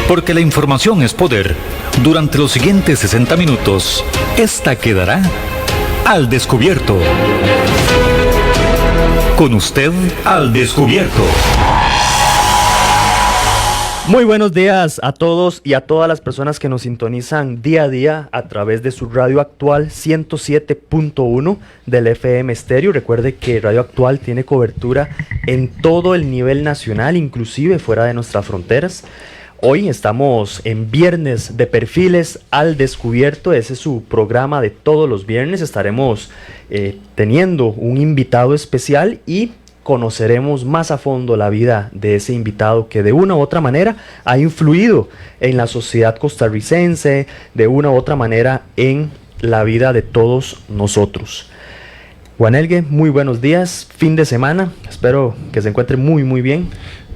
Porque la información es poder. Durante los siguientes 60 minutos, esta quedará al descubierto. Con usted al descubierto. Muy buenos días a todos y a todas las personas que nos sintonizan día a día a través de su radio actual 107.1 del FM Estéreo. Recuerde que Radio Actual tiene cobertura en todo el nivel nacional, inclusive fuera de nuestras fronteras. Hoy estamos en Viernes de Perfiles al Descubierto. Ese es su programa de todos los viernes. Estaremos teniendo un invitado especial y conoceremos más a fondo la vida de ese invitado que de una u otra manera ha influido en la sociedad costarricense, de una u otra manera en la vida de todos nosotros. Juan Elgue, muy buenos días, fin de semana, espero que se encuentre muy bien.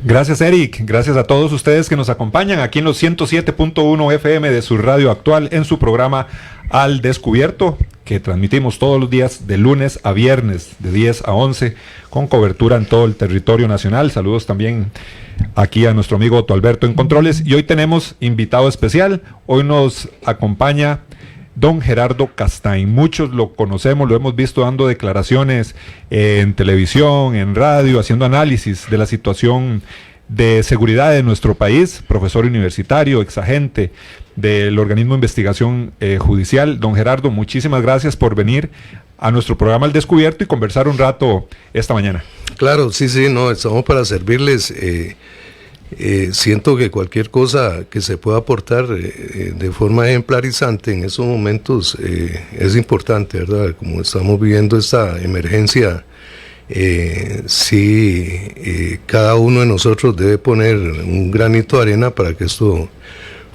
Gracias, Eric, gracias a todos ustedes que nos acompañan aquí en los 107.1 FM de su radio actual en su programa Al Descubierto, que transmitimos todos los días de lunes a viernes de 10 a 11 con cobertura en todo el territorio nacional. Saludos también aquí a nuestro amigo Otto Alberto en Controles. Y hoy tenemos invitado especial. Hoy nos acompaña don Gerardo Castain. Muchos lo conocemos, lo hemos visto dando declaraciones en televisión, en radio, haciendo análisis de la situación de seguridad de nuestro país, profesor universitario, exagente del organismo de investigación judicial. Don Gerardo, muchísimas gracias por venir a nuestro programa Al Descubierto y conversar un rato esta mañana. Claro, sí, no, estamos para servirles. Siento que cualquier cosa que se pueda aportar de forma ejemplarizante en esos momentos es importante, ¿verdad? Como estamos viviendo esta emergencia, cada uno de nosotros debe poner un granito de arena para que esto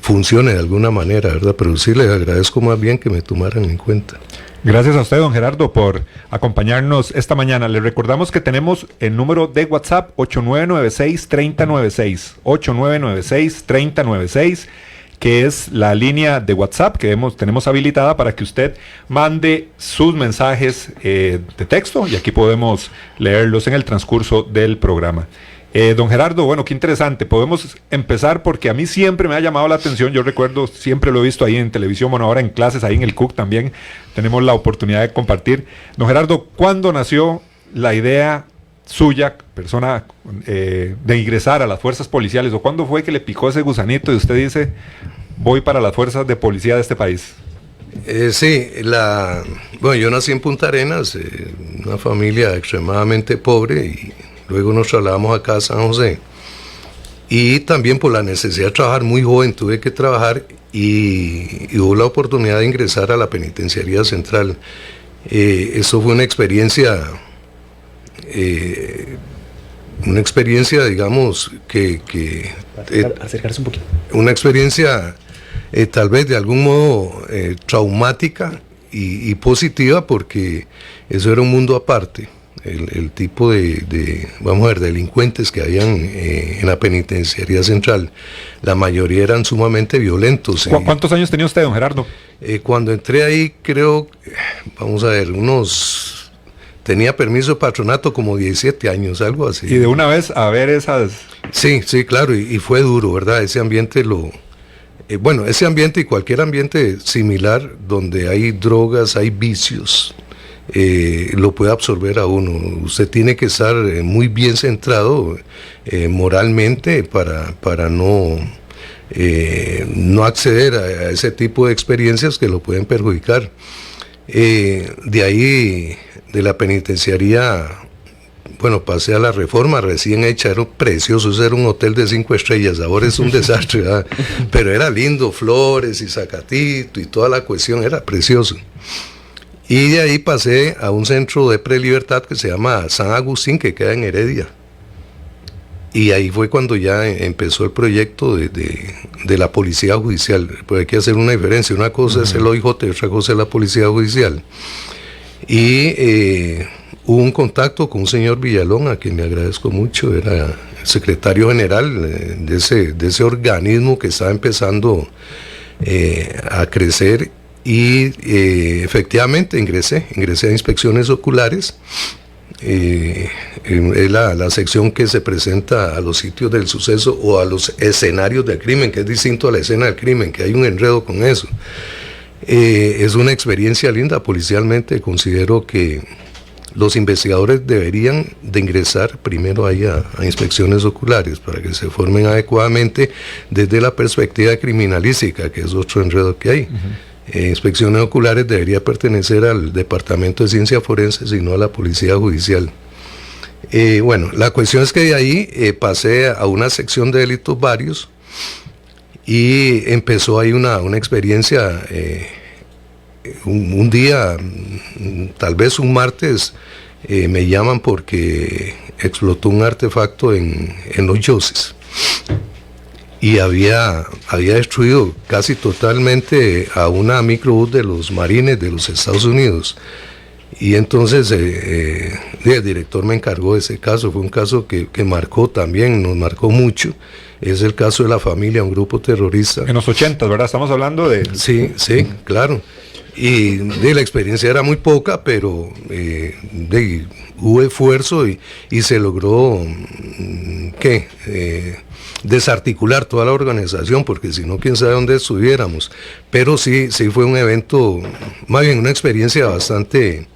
funcione de alguna manera, ¿verdad? Pero sí les agradezco más bien que me tomaran en cuenta. Gracias a usted, don Gerardo, por acompañarnos esta mañana. Les recordamos que tenemos el número de WhatsApp 8996-3096, 8996-3096, que es la línea de WhatsApp que tenemos habilitada para que usted mande sus mensajes de texto y aquí podemos leerlos en el transcurso del programa. Don Gerardo, bueno, qué interesante. Podemos empezar porque a mí siempre me ha llamado la atención. Yo recuerdo, siempre lo he visto ahí en televisión, bueno, ahora en clases, ahí en el CUC también tenemos la oportunidad de compartir. Don Gerardo, ¿cuándo nació la idea suya, persona, de ingresar a las fuerzas policiales? ¿O cuándo fue que le picó ese gusanito y usted dice, voy para las fuerzas de policía de este país? Bueno, yo nací en Punta Arenas, una familia extremadamente pobre, y luego nos trasladamos acá a San José. Y también por la necesidad de trabajar muy joven tuve que trabajar y hubo la oportunidad de ingresar a la Penitenciaría Central. Eso fue una experiencia, digamos, Acercarse un poquito. Una experiencia tal vez de algún modo traumática y positiva, porque eso era un mundo aparte. El tipo de delincuentes que habían en la Penitenciaría Central, la mayoría eran sumamente violentos. ¿Cuántos años tenía usted, don Gerardo? Cuando entré ahí, creo, tenía permiso de patronato como 17 años, algo así. Y de una vez a ver esas... Sí, claro, y fue duro, ¿verdad? Ese ambiente ese ambiente y cualquier ambiente similar donde hay drogas, hay vicios, lo puede absorber a uno. Usted tiene que estar muy bien centrado moralmente para no acceder a ese tipo de experiencias que lo pueden perjudicar. De ahí, de la penitenciaría, pasé a la Reforma recién hecha, era precioso, ese era un hotel de 5 estrellas, ahora es un desastre, ¿verdad? Pero era lindo, flores y zacatito y toda la cuestión, era precioso. Y de ahí pasé a un centro de prelibertad que se llama San Agustín, que queda en Heredia. Y ahí fue cuando ya empezó el proyecto de la Policía Judicial. Pues hay que hacer una diferencia, una cosa es el OIJ y otra cosa es la Policía Judicial. Y hubo un contacto con un señor Villalón, a quien le agradezco mucho, era el secretario general de ese organismo que estaba empezando a crecer. Y efectivamente ingresé a inspecciones oculares es la sección que se presenta a los sitios del suceso o a los escenarios del crimen, que es distinto a la escena del crimen, que hay un enredo con eso. Es una experiencia linda policialmente. Considero que los investigadores deberían de ingresar primero ahí a inspecciones oculares para que se formen adecuadamente desde la perspectiva criminalística, que es otro enredo que hay. Inspecciones oculares debería pertenecer al Departamento de Ciencias Forenses y no a la Policía Judicial. Bueno, la cuestión es que de ahí pasé a una sección de delitos varios y empezó ahí una experiencia. Un día, tal vez un martes, me llaman porque explotó un artefacto en Los Yoses y había destruido casi totalmente a una microbús de los Marines de los Estados Unidos. Y entonces el director me encargó de ese caso. Fue un caso que marcó también, nos marcó mucho. Es el caso de La Familia, un grupo terrorista. En los 80, ¿verdad? Estamos hablando de... Sí, claro. Y la experiencia era muy poca, pero hubo esfuerzo y se logró desarticular toda la organización, porque si no, quién sabe dónde estuviéramos. Pero sí fue un evento, más bien una experiencia bastante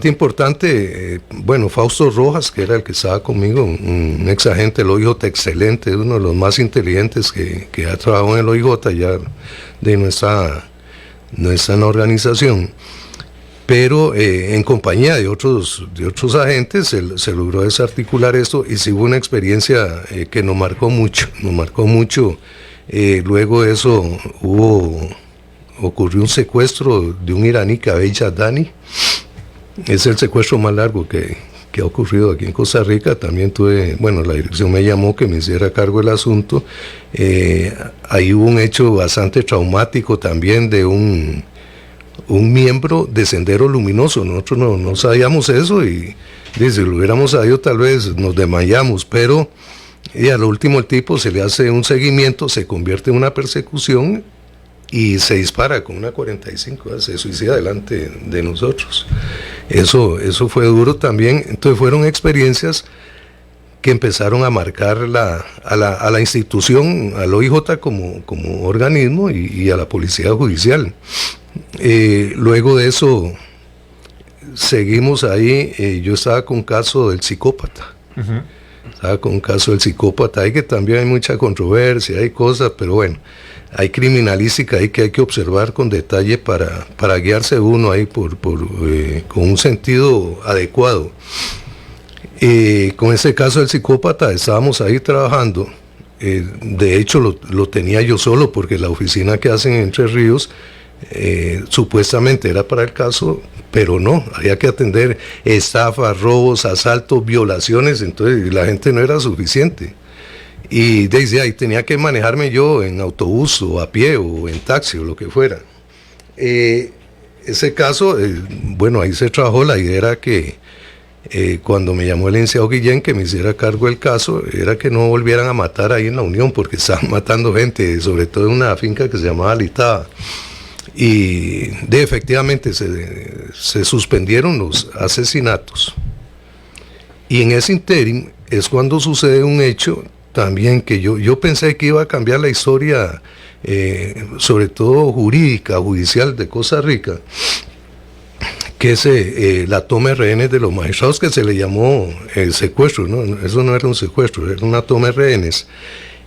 importante. Bueno, Fausto Rojas, que era el que estaba conmigo, un ex agente del OIJ excelente, uno de los más inteligentes que ha trabajado en el OIJ, ya de nuestra en la organización, pero en compañía de otros agentes se logró desarticular esto, y sí hubo una experiencia que nos marcó mucho. Luego de eso ocurrió un secuestro de un iraní, Kaveh Yadani. Es el secuestro más largo que ha ocurrido aquí en Costa Rica. También la dirección me llamó que me hiciera cargo del asunto. Ahí hubo un hecho bastante traumático también de un miembro de Sendero Luminoso. Nosotros no sabíamos eso, y si lo hubiéramos sabido tal vez nos desmayamos, pero a lo último el tipo se le hace un seguimiento, se convierte en una persecución y se dispara con una 45, se suicida delante de nosotros. Eso fue duro también. Entonces fueron experiencias que empezaron a marcar a la institución, al OIJ como organismo, y a la Policía Judicial. Luego de eso seguimos ahí. Yo estaba con caso del psicópata. Estaba con caso del psicópata, ahí que también hay mucha controversia, hay cosas, pero bueno, hay criminalística ahí que hay que observar con detalle para guiarse uno ahí con un sentido adecuado. Con ese caso del psicópata estábamos ahí trabajando. De hecho lo tenía yo solo, porque la oficina que hacen en Entre Ríos supuestamente era para el caso, pero no, había que atender estafas, robos, asaltos, violaciones. Entonces la gente no era suficiente. Y desde ahí tenía que manejarme yo en autobús o a pie o en taxi o lo que fuera. Ese caso, ahí se trabajó. La idea era que cuando me llamó el licenciado Guillén que me hiciera cargo del caso, era que no volvieran a matar ahí en la Unión, porque estaban matando gente, sobre todo en una finca que se llamaba Litaba. Y efectivamente se suspendieron los asesinatos. Y en ese interim es cuando sucede un hecho también que yo pensé que iba a cambiar la historia, sobre todo judicial de Costa Rica, que es la toma de rehenes de los magistrados, que se le llamó secuestro, ¿no? Eso no era un secuestro, era una toma de rehenes.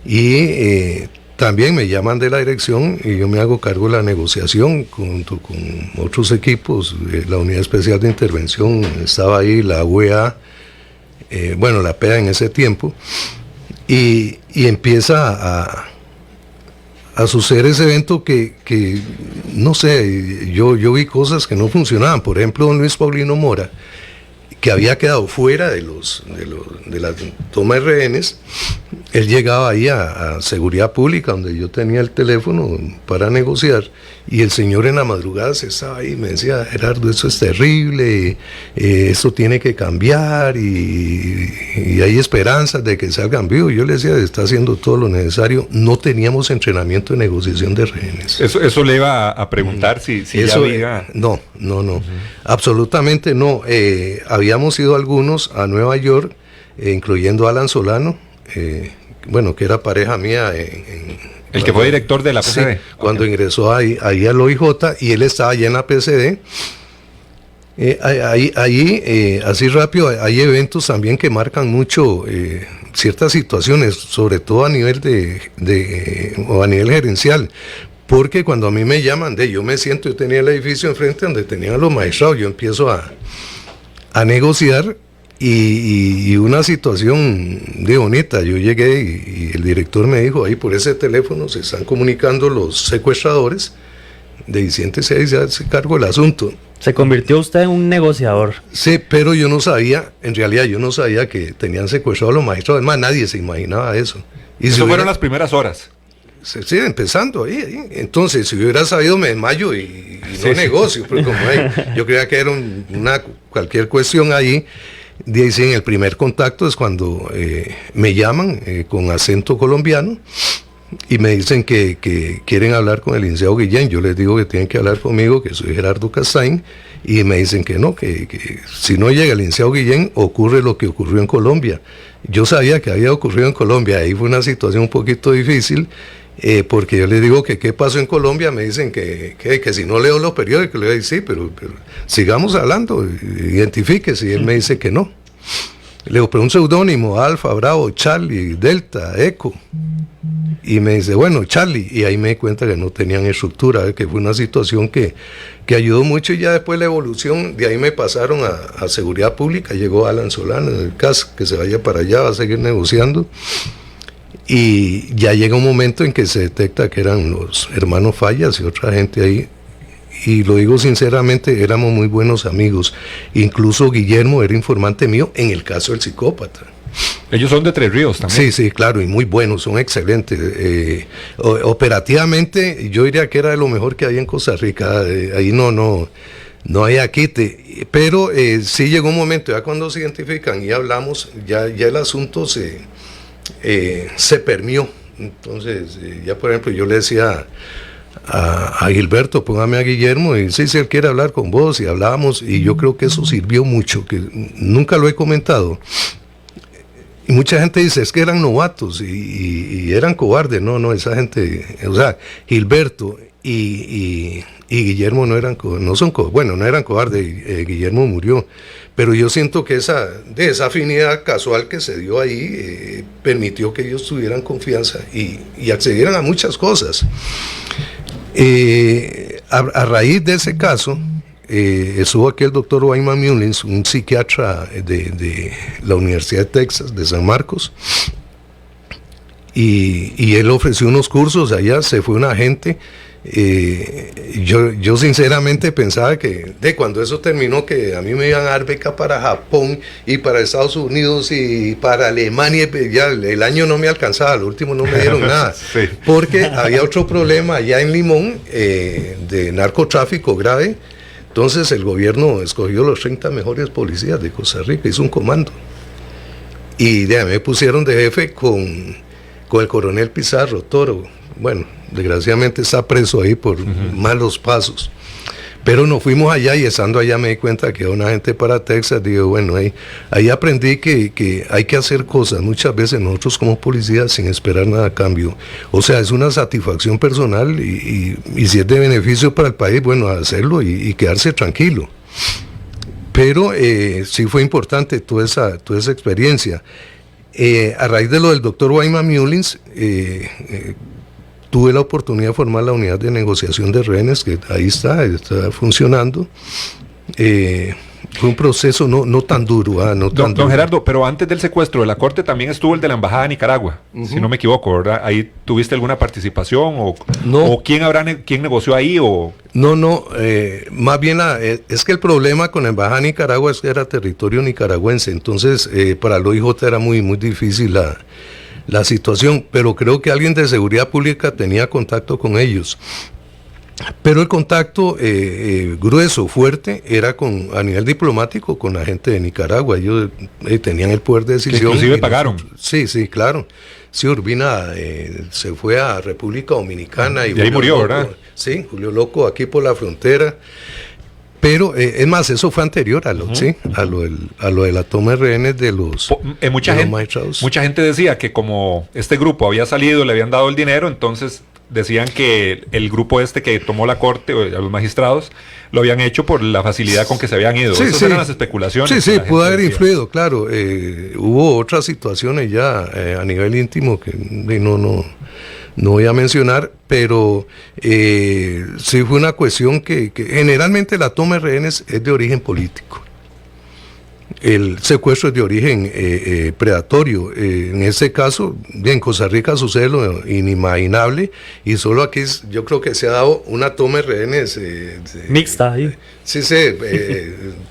Y también me llaman de la dirección y yo me hago cargo de la negociación junto con otros equipos. La Unidad Especial de Intervención estaba ahí, la UEA, la PEA en ese tiempo. Y empieza a suceder ese evento que no sé, yo vi cosas que no funcionaban. Por ejemplo, don Luis Paulino Mora, que había quedado fuera de la toma de rehenes, él llegaba ahí a Seguridad Pública, donde yo tenía el teléfono para negociar, y el señor en la madrugada se estaba ahí y me decía: Gerardo, eso es terrible, esto tiene que cambiar, y hay esperanzas de que salgan vivos. Yo le decía: está haciendo todo lo necesario. No teníamos entrenamiento de negociación de rehenes. Eso le iba a preguntar si eso, ya había... No, absolutamente no. Había habíamos ido algunos a Nueva York, incluyendo a Alan Solano, que era pareja mía el que fue director de la PCD. Sí, cuando ingresó ahí al OIJ, y él estaba allá en la PCD. Así rápido, hay eventos también que marcan mucho ciertas situaciones, sobre todo a nivel o a nivel gerencial, porque cuando a mí me llaman, yo me siento, yo tenía el edificio enfrente donde tenían los magistrados, yo empiezo a negociar, y una situación de bonita, yo llegué y el director me dijo, ahí por ese teléfono se están comunicando los secuestradores, siéntese ahí, se hace cargo del asunto. Se convirtió usted en un negociador. Sí, pero yo no sabía, en realidad yo no sabía que tenían secuestrados a los magistrados, además nadie se imaginaba eso. Y eso fueron las primeras horas. Sí, empezando ahí. Entonces, si hubiera sabido, me desmayo y no negocio, porque como yo creía que era cualquier cuestión ahí. Dicen, el primer contacto es cuando me llaman con acento colombiano y me dicen que quieren hablar con el licenciado Guillén. Yo les digo que tienen que hablar conmigo, que soy Gerardo Castaín, y me dicen que no, que si no llega el licenciado Guillén, ocurre lo que ocurrió en Colombia. Yo sabía que había ocurrido en Colombia, ahí fue una situación un poquito difícil, porque yo les digo que qué pasó en Colombia, me dicen que si no leo los periódicos, le voy a decir, sí, pero sigamos hablando, identifíquese, y él me dice que no. Le digo, pero un seudónimo, Alfa, Bravo, Charlie, Delta, Eco, y me dice, bueno, Charlie, y ahí me di cuenta que no tenían estructura, que fue una situación que ayudó mucho, y ya después la evolución, de ahí me pasaron a Seguridad Pública, llegó Alan Solano, el CAS, que se vaya para allá, va a seguir negociando. Y ya llega un momento en que se detecta que eran los hermanos Fallas y otra gente ahí, y lo digo sinceramente, éramos muy buenos amigos. Incluso Guillermo era informante mío en el caso del psicópata. Ellos son de Tres Ríos también. Sí, claro, y muy buenos, son excelentes. Operativamente, yo diría que era de lo mejor que había en Costa Rica. Ahí no hay aquite, pero sí llegó un momento, ya cuando se identifican y hablamos, ya el asunto se permeó. Entonces, ya por ejemplo, yo le decía a Gilberto, póngame a Guillermo, y sí, si él quiere hablar con vos, y hablábamos, y yo creo que eso sirvió mucho, que nunca lo he comentado. Y mucha gente dice, es que eran novatos y eran cobardes. No, esa gente, o sea, Gilberto y Guillermo no eran cobardes, Guillermo murió, pero yo siento que esa afinidad casual que se dio ahí permitió que ellos tuvieran confianza y accedieran a muchas cosas. A raíz de ese caso, estuvo aquí el doctor Wyman Mullins, un psiquiatra de la Universidad de Texas, de San Marcos, y él ofreció unos cursos allá, se fue una gente. Yo sinceramente pensaba que cuando eso terminó, que a mí me iban a dar beca para Japón y para Estados Unidos y para Alemania, ya el año no me alcanzaba, al último no me dieron nada, sí. Porque había otro problema allá en Limón, de narcotráfico grave. Entonces el gobierno escogió los 30 mejores policías de Costa Rica, hizo un comando, y me pusieron de jefe con el coronel Pizarro Toro. Bueno, desgraciadamente está preso ahí por malos pasos, pero nos fuimos allá, y estando allá me di cuenta que era una gente para Texas. Digo, bueno, ahí aprendí que hay que hacer cosas muchas veces nosotros como policías sin esperar nada a cambio. O sea, es una satisfacción personal, y si es de beneficio para el país, bueno, hacerlo y quedarse tranquilo. Pero sí fue importante toda esa experiencia. A raíz de lo del doctor Wyman Mullins, tuve la oportunidad de formar la unidad de negociación de rehenes, que ahí está funcionando. Fue un proceso no tan duro. Don Gerardo, pero antes del secuestro de la corte también estuvo el de la Embajada de Nicaragua, si no me equivoco, ¿verdad? ¿Ahí tuviste alguna participación? ¿O quién negoció ahí? No, más bien es que el problema con la Embajada de Nicaragua es que era territorio nicaragüense, entonces para el OIJ era muy, muy difícil la situación, pero creo que alguien de seguridad pública tenía contacto con ellos. Pero el contacto grueso, fuerte, era a nivel diplomático con la gente de Nicaragua. Ellos tenían el poder de decisión. Inclusive pagaron. Sí, claro. Sí, Urbina se fue a República Dominicana. Y ahí murió, Loco, ¿verdad? Sí, Julio Loco aquí por la frontera. Pero, es más, eso fue anterior a lo, ¿sí? a lo de la toma de rehenes de los, magistrados. Mucha gente decía que como este grupo había salido, le habían dado el dinero, entonces decían que el grupo que tomó la corte, a los magistrados, lo habían hecho por la facilidad con que se habían ido. Esas eran las especulaciones. Sí, pudo haber influido, claro. Hubo otras situaciones ya a nivel íntimo que no voy a mencionar, pero sí fue una cuestión que generalmente la toma de rehenes es de origen político. El secuestro es de origen predatorio. En este caso, en Costa Rica sucede lo inimaginable, y solo aquí yo creo que se ha dado una toma de rehenes mixta ahí. Sí,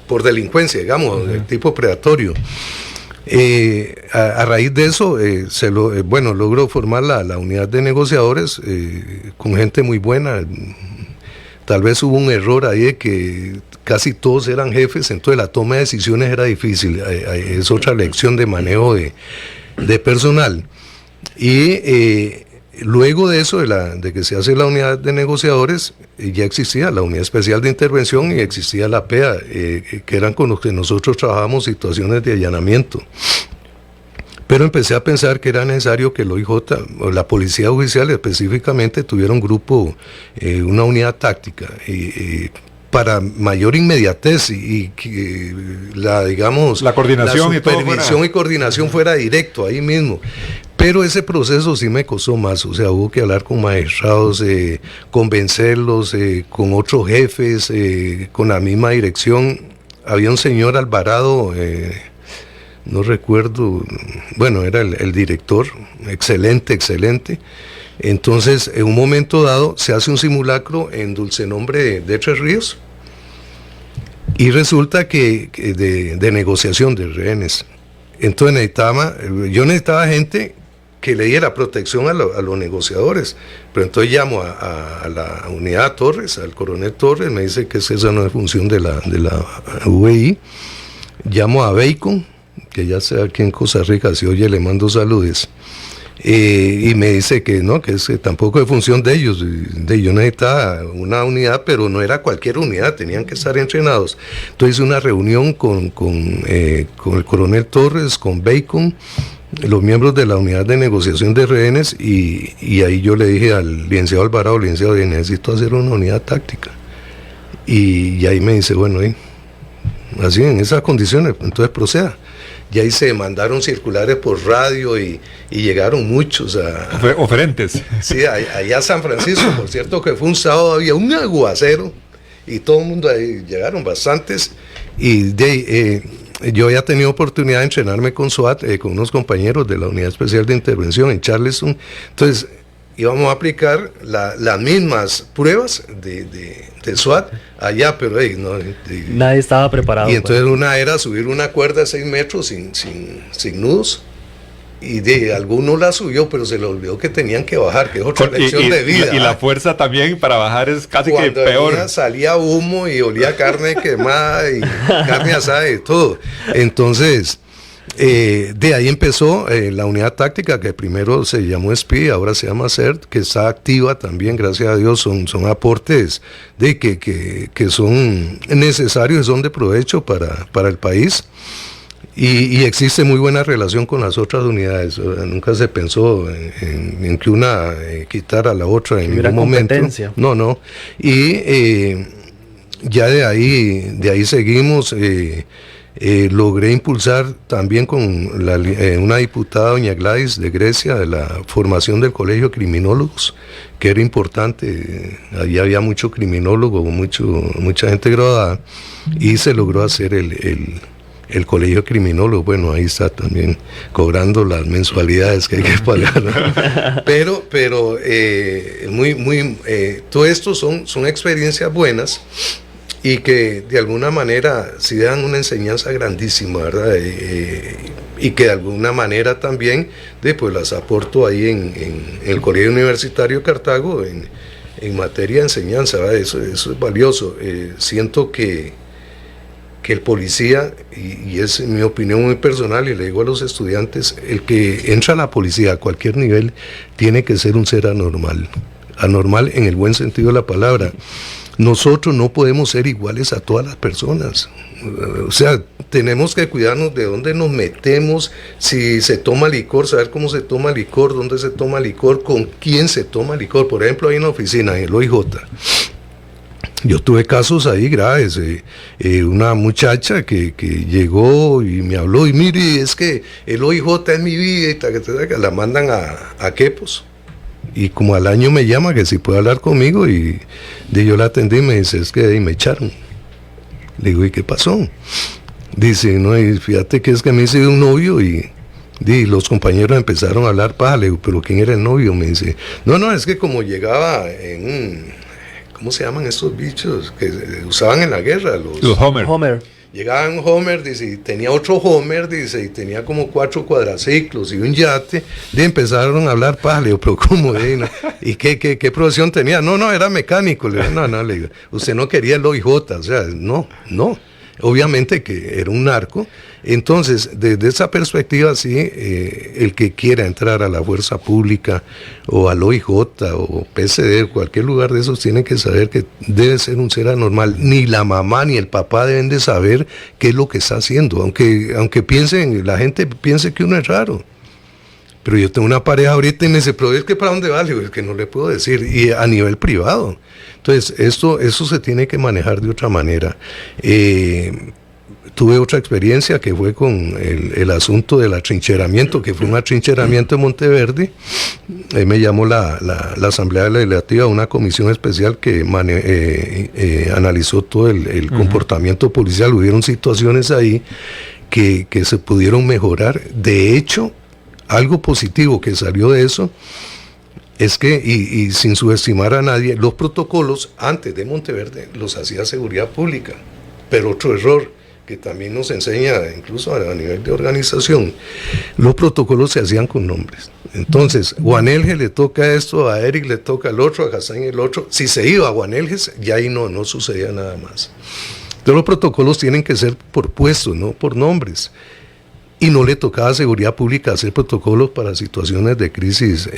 por delincuencia, digamos, de tipo predatorio. A raíz de eso, logró formar la unidad de negociadores con gente muy buena. Tal vez hubo un error ahí de que casi todos eran jefes, entonces la toma de decisiones era difícil. Es otra lección de manejo de personal. Y luego de eso, de que se hace la unidad de negociadores, ya existía la unidad especial de intervención y existía la PEA, que eran con los que nosotros trabajábamos situaciones de allanamiento. Pero empecé a pensar que era necesario que el OIJ, o la Policía Judicial específicamente, tuviera un grupo, una unidad táctica, para mayor inmediatez y que la coordinación, la supervisión y coordinación fuera directo ahí mismo. Pero ese proceso sí me costó más, o sea, hubo que hablar con magistrados, convencerlos, con otros jefes, con la misma dirección. Había un señor Alvarado, no recuerdo, bueno, era el director, excelente. Entonces, en un momento dado, se hace un simulacro en Dulcenombre de Tres Ríos, y resulta que de negociación de rehenes. Entonces yo necesitaba gente que le diera protección a los negociadores, pero entonces llamo a la unidad Torres, al coronel Torres, me dice que esa no es función de la UEI. Llamo a Bacon, que ya sea aquí en Costa Rica, si oye, le mando saludos, y me dice que no, que tampoco es función de ellos. Yo necesitaba una unidad, pero no era cualquier unidad, tenían que estar entrenados. Entonces hice una reunión con el coronel Torres, con Bacon, los miembros de la unidad de negociación de rehenes, y ahí yo le dije al licenciado Alvarado, necesito hacer una unidad táctica. Y ahí me dice, bueno, así en esas condiciones, entonces proceda. Y ahí se mandaron circulares por radio y llegaron muchos oferentes. Sí, allá a San Francisco, por cierto que fue un sábado, había un aguacero y todo el mundo ahí, llegaron bastantes, y yo había tenido oportunidad de entrenarme con SWAT, con unos compañeros de la Unidad Especial de Intervención en Charleston. Entonces íbamos a aplicar las mismas pruebas de SWAT allá, pero nadie estaba preparado. Y entonces una era subir una cuerda de 6 metros sin nudos, y alguno la subió, pero se le olvidó que tenían que bajar, que es otra lección de vida. Y la fuerza también para bajar es casi que peor. Salía humo y olía carne quemada y carne asada y todo. Entonces, de ahí empezó la unidad táctica, que primero se llamó SPI, ahora se llama CERT, que está activa también, gracias a Dios. Son aportes que son necesarios y son de provecho para el país. Y existe muy buena relación con las otras unidades. Nunca se pensó en que una quitara a la otra en ningún momento. No. Y ya de ahí seguimos. Logré impulsar también con una diputada, doña Gladys de Grecia, de la formación del Colegio de Criminólogos, que era importante. Allí había mucho criminólogo, mucha gente graduada, y se logró hacer el Colegio de Criminólogos. Bueno, ahí está también cobrando las mensualidades que hay que pagar. Pero todo esto son experiencias buenas, y que de alguna manera sí dan una enseñanza grandísima, ¿verdad? Y que de alguna manera también después las aporto ahí en el Colegio Universitario de Cartago en materia de enseñanza, ¿verdad? Eso es valioso. Siento que el policía, y es mi opinión muy personal, y le digo a los estudiantes, el que entra a la policía a cualquier nivel tiene que ser un ser anormal en el buen sentido de la palabra. nosotros no podemos ser iguales a todas las personas. O sea, tenemos que cuidarnos de dónde nos metemos, si se toma licor, saber cómo se toma licor, dónde se toma licor, con quién se toma licor. Por ejemplo, hay una oficina en el OIJ. Yo tuve casos ahí graves, una muchacha que llegó y me habló, y mire, es que el OIJ es mi vida, y la mandan a Quepos. Y como al año me llama que si puede hablar conmigo, y yo la atendí y me dice, es que ahí me echaron. Le digo, ¿y qué pasó? Dice, no, y fíjate que es que me hice un novio y los compañeros empezaron a hablar paja. Le digo, ¿pero quién era el novio? Me dice, no, es que como llegaba en un... ¿Cómo se llaman estos bichos que usaban en la guerra? Los Homer. Llegaba un Homer, dice, y tenía otro Homer, dice, y tenía como 4 cuadraciclos y un yate. Empezaron a hablar paja. Le digo, pero ¿cómo? ¿Y qué profesión tenía? No, era mecánico. Le digo, no, le digo, usted no quería el OIJ, o sea, no. Obviamente que era un narco. Entonces, desde esa perspectiva, sí, el que quiera entrar a la fuerza pública o al OIJ o PSD, cualquier lugar de esos, tiene que saber que debe ser un ser anormal. Ni la mamá ni el papá deben de saber qué es lo que está haciendo, aunque la gente piense que uno es raro. Pero yo tengo una pareja ahorita y me dice, pero es que ¿para dónde va? Le digo, es que no le puedo decir, y a nivel privado. Entonces, eso se tiene que manejar de otra manera. Tuve otra experiencia que fue con el asunto del atrincheramiento, que fue un atrincheramiento en Monteverde. Me llamó la Asamblea Legislativa a una comisión especial que analizó todo el comportamiento policial. Hubieron situaciones ahí que se pudieron mejorar. De hecho, algo positivo que salió de eso es que, y sin subestimar a nadie, los protocolos antes de Monteverde los hacía Seguridad Pública. Pero otro error que también nos enseña, incluso a nivel de organización, los protocolos se hacían con nombres. Entonces, Juan Elge le toca esto, a Eric le toca el otro, a Hassan el otro. Si se iba a Juan Elge, ya ahí no sucedía nada más. Entonces, los protocolos tienen que ser por puestos, no por nombres. Y no le tocaba a Seguridad Pública hacer protocolos para situaciones de crisis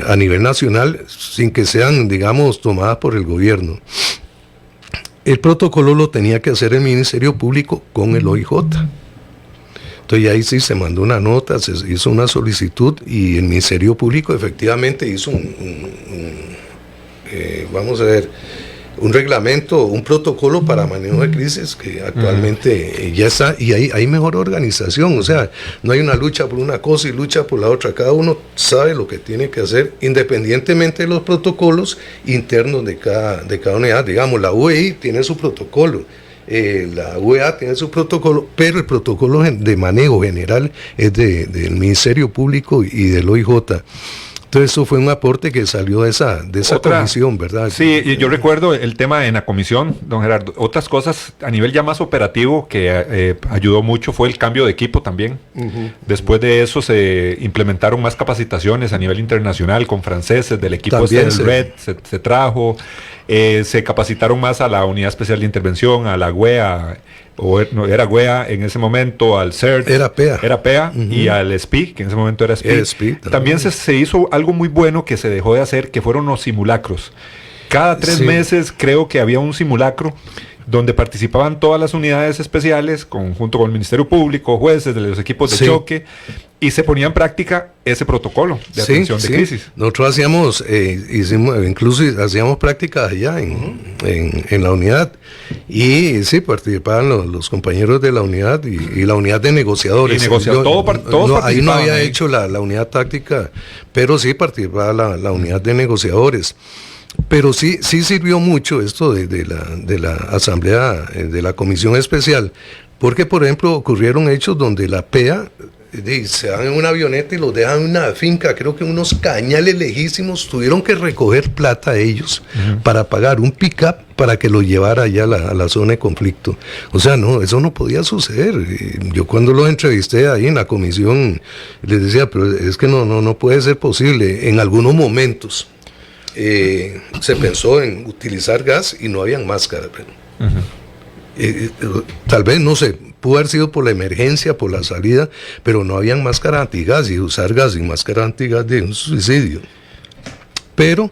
a nivel nacional, sin que sean, digamos, tomadas por el gobierno. El protocolo lo tenía que hacer el Ministerio Público con el OIJ. Entonces ahí sí se mandó una nota, se hizo una solicitud y el Ministerio Público efectivamente hizo un reglamento, un protocolo para manejo de crisis que actualmente ya está, y hay mejor organización. O sea, no hay una lucha por una cosa y lucha por la otra. Cada uno sabe lo que tiene que hacer independientemente de los protocolos internos de cada unidad. Digamos, la UEI tiene su protocolo, la UEA tiene su protocolo, pero el protocolo de manejo general es del Ministerio Público y del OIJ. Entonces eso fue un aporte que salió de esa comisión, ¿verdad? Sí, y yo recuerdo el tema en la comisión, don Gerardo. Otras cosas a nivel ya más operativo que ayudó mucho fue el cambio de equipo también. Después de eso se implementaron más capacitaciones a nivel internacional con franceses, del equipo también del RED se trajo. Se capacitaron más a la Unidad Especial de Intervención, a la UEA, era UEA en ese momento, al CERT, era PEA, y al SPI, que en ese momento era SPI. También se hizo algo muy bueno que se dejó de hacer, que fueron los simulacros. Cada 3 meses creo que había un simulacro donde participaban todas las unidades especiales, junto con el Ministerio Público, jueces de los equipos de choque, y se ponía en práctica ese protocolo de atención de crisis. Nosotros incluso hacíamos prácticas allá en la unidad, y sí, participaban los compañeros de la unidad y la unidad de negociadores. Todos ahí no había hecho la unidad táctica, pero sí participaba la unidad de negociadores. Pero sí sirvió mucho esto de la asamblea, de la comisión especial, porque por ejemplo ocurrieron hechos donde la PEA se van en una avioneta y los dejan en una finca, creo que unos cañales lejísimos, tuvieron que recoger plata ellos para pagar un pick-up para que lo llevara allá a la zona de conflicto. O sea, no, eso no podía suceder. Yo cuando los entrevisté ahí en la comisión les decía, pero es que no puede ser posible. En algunos momentos se pensó en utilizar gas y no habían máscaras. Tal vez, no sé, pudo haber sido por la emergencia, por la salida, pero no habían máscara antigas, y usar gas y máscara antigas de un suicidio. Pero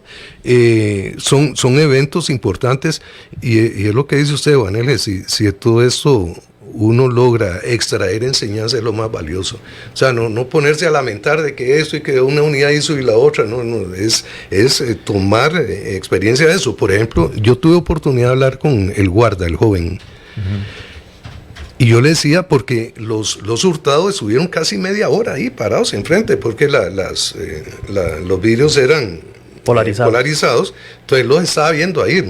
son eventos importantes y es lo que dice usted, Vanel, si de todo esto uno logra extraer enseñanza es lo más valioso. O sea, no ponerse a lamentar de que esto y que una unidad hizo y la otra, es tomar experiencia de eso. Por ejemplo, yo tuve oportunidad de hablar con el guarda, el joven, y yo le decía, porque los hurtados estuvieron casi media hora ahí parados enfrente, porque los vidrios eran polarizados, entonces los estaba viendo ahí.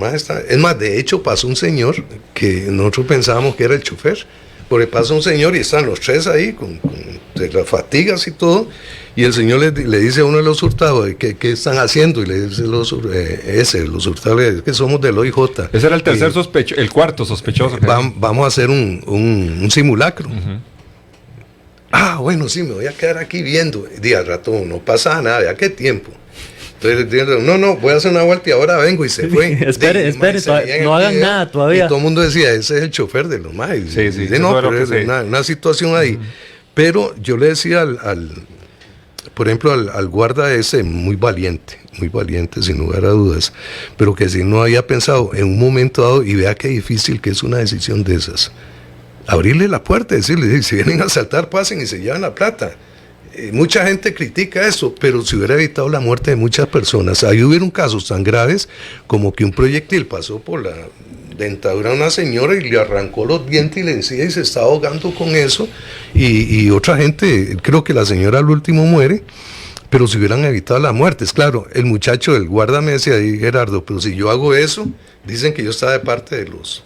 Es más, de hecho pasó un señor que nosotros pensábamos que era el chofer, porque pasa un señor y están los tres ahí con las fatigas y todo, y el señor le dice a uno de los hurtados, ¿qué están haciendo? Y le dice los hurtados, que somos del OIJ. Ese era el cuarto sospechoso. Vamos a hacer un simulacro. Bueno, sí, me voy a quedar aquí viendo. Y al rato no pasa nada, ¿a qué tiempo? Entonces, no, voy a hacer una vuelta y ahora vengo, y se fue. Espere, no hagan nada todavía. Y todo el mundo decía, ese es el chofer de los más. Sí, no, pero es una situación ahí. Pero yo le decía por ejemplo, al guarda ese, muy valiente, sin lugar a dudas, pero que si no había pensado en un momento dado, y vea qué difícil que es una decisión de esas, abrirle la puerta, decirle, si vienen a asaltar, pasen y se llevan la plata. Mucha gente critica eso, pero se hubiera evitado la muerte de muchas personas. Ahí hubieron casos tan graves como que un proyectil pasó por la dentadura de una señora y le arrancó los dientes y le encía y se está ahogando con eso, y otra gente, creo que la señora al último muere, pero se hubieran evitado las muertes. Claro, el muchacho del guarda me decía, Gerardo, pero si yo hago eso, dicen que yo estaba de parte de los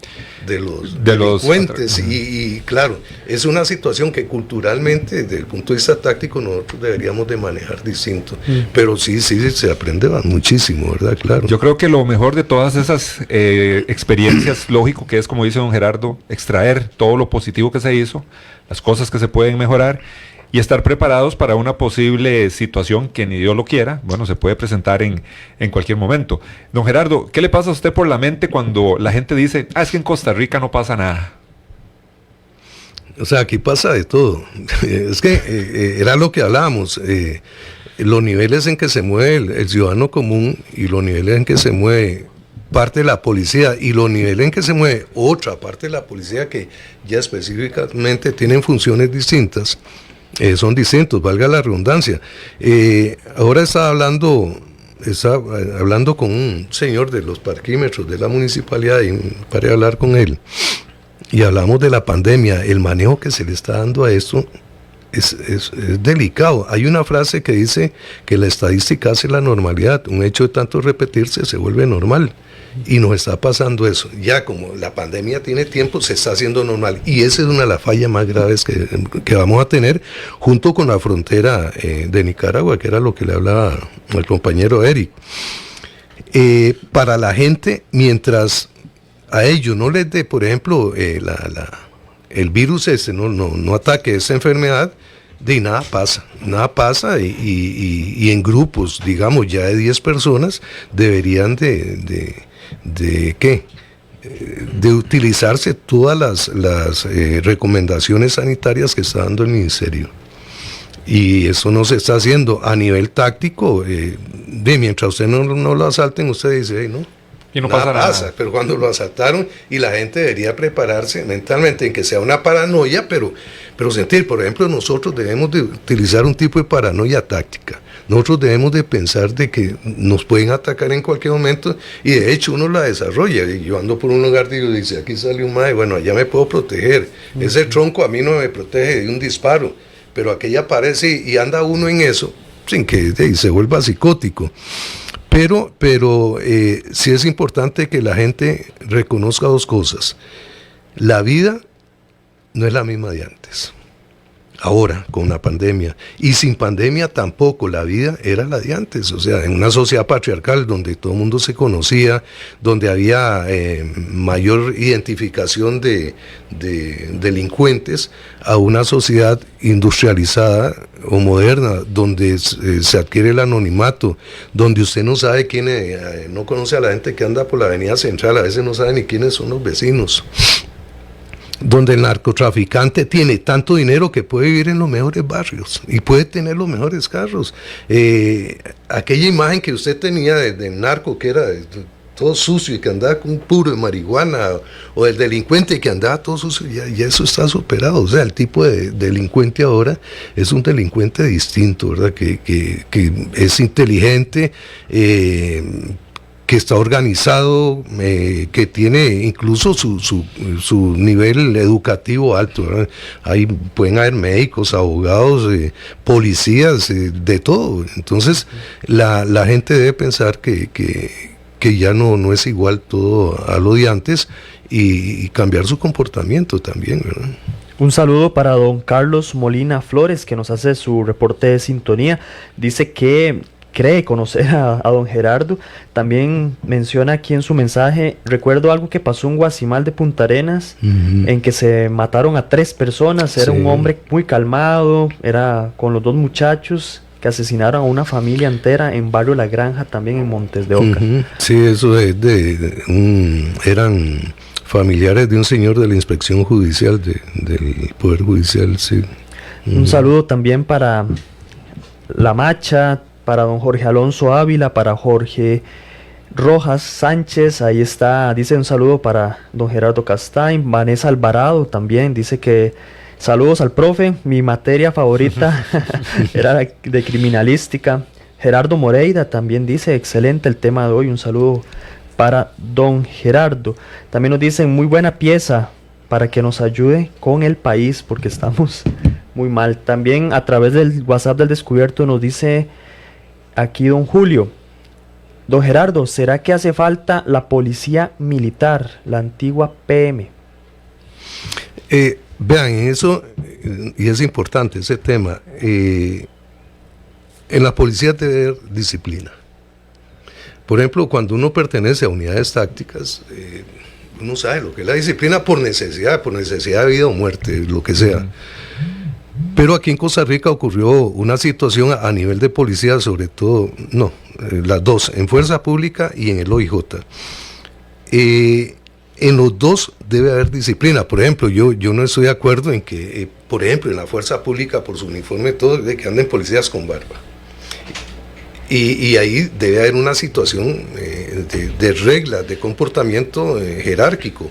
delincuentes, y claro, es una situación que culturalmente, desde el punto de vista táctico, nosotros deberíamos de manejar distinto, pero sí, se aprende muchísimo, ¿verdad? Claro. Yo creo que lo mejor de todas esas experiencias, lógico que es, como dice don Gerardo, extraer todo lo positivo que se hizo, las cosas que se pueden mejorar, y estar preparados para una posible situación que ni Dios lo quiera, se puede presentar en cualquier momento. Don Gerardo, ¿qué le pasa a usted por la mente cuando la gente dice, es que en Costa Rica no pasa nada? O sea, aquí pasa de todo. Es que era lo que hablábamos, los niveles en que se mueve el ciudadano común y los niveles en que se mueve parte de la policía y los niveles en que se mueve otra parte de la policía que ya específicamente tienen funciones distintas. Son distintos, valga la redundancia. Ahora estaba hablando con un señor de los parquímetros de la municipalidad y paré a hablar con él. Y hablamos de la pandemia, el manejo que se le está dando a esto es delicado. Hay una frase que dice que la estadística hace la normalidad, un hecho de tanto repetirse se vuelve normal. Y nos está pasando eso. Ya como la pandemia tiene tiempo, se está haciendo normal. Y esa es una de las fallas más graves que vamos a tener, junto con la frontera de Nicaragua, que era lo que le hablaba al compañero Eric. Para la gente, mientras a ellos no les dé, por ejemplo, el virus no ataque esa enfermedad, de nada pasa, y en grupos, digamos, ya de 10 personas, deberían de utilizarse todas las recomendaciones sanitarias que está dando el ministerio. Y eso no se está haciendo a nivel táctico. Mientras usted no lo asalten, usted dice, no. Y no pasa nada. Pero cuando lo asaltaron, y la gente debería prepararse mentalmente en que sea una paranoia, pero sentir, por ejemplo, nosotros debemos de utilizar un tipo de paranoia táctica. Nosotros debemos de pensar de que nos pueden atacar en cualquier momento, y de hecho uno la desarrolla. Y yo ando por un lugar y dice, aquí sale un mae, allá me puedo proteger. Ese tronco a mí no me protege de un disparo, pero aquella aparece y anda uno en eso, sin que se vuelva psicótico. Pero sí es importante que la gente reconozca dos cosas. La vida no es la misma de antes. Ahora, con la pandemia. Y sin pandemia tampoco, la vida era la de antes. O sea, en una sociedad patriarcal donde todo el mundo se conocía, donde había mayor identificación de delincuentes, a una sociedad industrializada o moderna, donde se adquiere el anonimato, donde usted no sabe quién es, no conoce a la gente que anda por la avenida central, a veces no sabe ni quiénes son los vecinos. donde el narcotraficante tiene tanto dinero que puede vivir en los mejores barrios y puede tener los mejores carros. Aquella imagen que usted tenía del narco que era todo sucio y que andaba con un puro de marihuana, o del delincuente que andaba todo sucio, ya eso está superado. O sea, el tipo de delincuente ahora es un delincuente distinto, ¿verdad? Que es inteligente, que está organizado, que tiene incluso su nivel educativo alto, ¿verdad? Ahí pueden haber médicos, abogados, policías, de todo. Entonces, la gente debe pensar que ya no es igual todo a lo de antes y cambiar su comportamiento también, ¿verdad? Un saludo para don Carlos Molina Flores, que nos hace su reporte de sintonía. Dice que cree conocer a don Gerardo. También menciona aquí en su mensaje: recuerdo algo que pasó en Guasimal de Punta Arenas, en que se mataron a 3 personas. Era un hombre muy calmado, era con los 2 muchachos que asesinaron a una familia entera en Barrio La Granja, también en Montes de Oca. Sí, eso es eran familiares de un señor de la inspección judicial, del Poder Judicial, sí. Un saludo también para La Macha, para don Jorge Alonso Ávila, para Jorge Rojas Sánchez, ahí está, dice un saludo para don Gerardo Castañ. Vanessa Alvarado también dice que saludos al profe, mi materia favorita era de criminalística. Gerardo Moreira también dice excelente el tema de hoy, un saludo para don Gerardo. También nos dicen muy buena pieza para que nos ayude con el país porque estamos muy mal. También a través del WhatsApp del Descubierto nos dice aquí don Julio: don Gerardo, ¿será que hace falta la policía militar, la antigua PM? Vean, eso, y es importante ese tema, en la policía debe haber disciplina. Por ejemplo, cuando uno pertenece a unidades tácticas, uno sabe lo que es la disciplina por necesidad de vida o muerte, lo que sea. Pero aquí en Costa Rica ocurrió una situación a nivel de policía, sobre todo, las dos, en Fuerza Pública y en el OIJ. En los dos debe haber disciplina. Por ejemplo, yo no estoy de acuerdo en que, por ejemplo, en la Fuerza Pública, por su uniforme, todo, de que anden policías con barba. Y ahí debe haber una situación de reglas, de comportamiento jerárquico.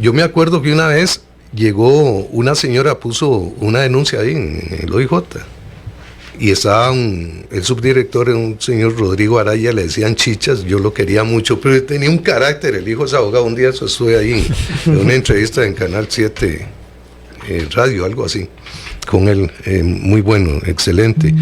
Yo me acuerdo que una vez llegó una señora, puso una denuncia ahí en el OIJ, y estaba el subdirector, un señor Rodrigo Araya, le decían Chichas, yo lo quería mucho, pero tenía un carácter, el hijo es abogado. Un día estuve ahí en una entrevista en Canal 7 Radio, algo así, con él, muy bueno, excelente.